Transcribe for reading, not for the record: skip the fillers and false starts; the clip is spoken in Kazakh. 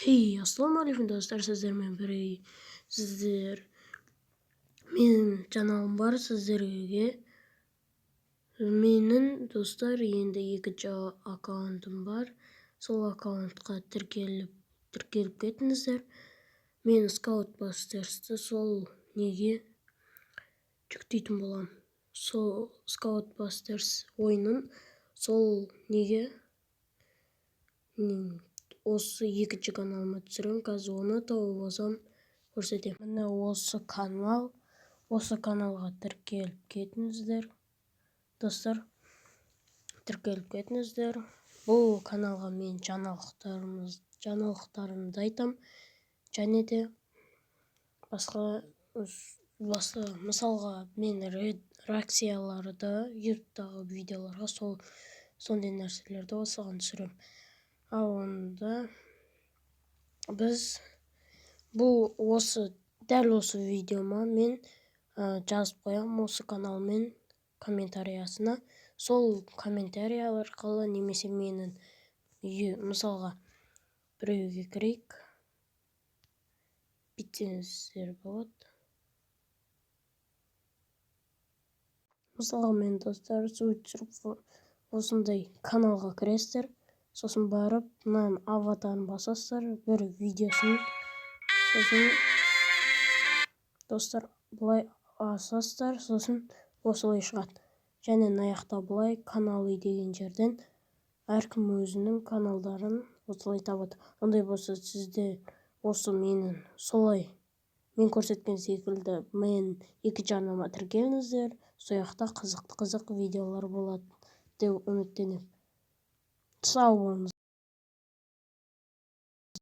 Ассалаумағалейкум достар, сіздермен сіздер менің жаналым бар сіздерге. Менің достар енді екінші аккаунтым бар. Сол аккаунтқа тіркеліп кетіңіздер. Мен Scoutbusters'ты сол неге жүктейтін болам. Сол Scoutbusters ойынын сол неге осы екінші каналыма түсіремін. Қазір оны тауып алсам көрсетемін. Міне осы каналға тіркеліп кетіңіздер. Достар, тіркеліп кетіңіздер. Бұл каналға мен жаңалықтарымды айтам. Және де басқа мысалға мен реакцияларды ютубтағы видеоларға сондай нәрселерді осыған түсіремін. Ал онда біз дәл осы видеома мен жазып қоямын осы каналмен комментариясына. Сол комментария арқылы немесе менің мысалға біреуге кірейік. Бүйтсеңіздер болады. Мысалға мен достар осындай каналға кіресіздер. Сосын барып, мынаның аватарын басасыздар, бір видеосын. Сосын достар бұлай басасыздар, сосын осылай шығады. Және аяқта бұлай каналы деген жерден әркім өзінің каналдарын осылай табады. Ондай болса сізде осы мен көрсеткен секілді мен екі жаныма тіркеліңіздер. Сояқта қызық видеолар болады деп үміттенемін. Сау болыңыз.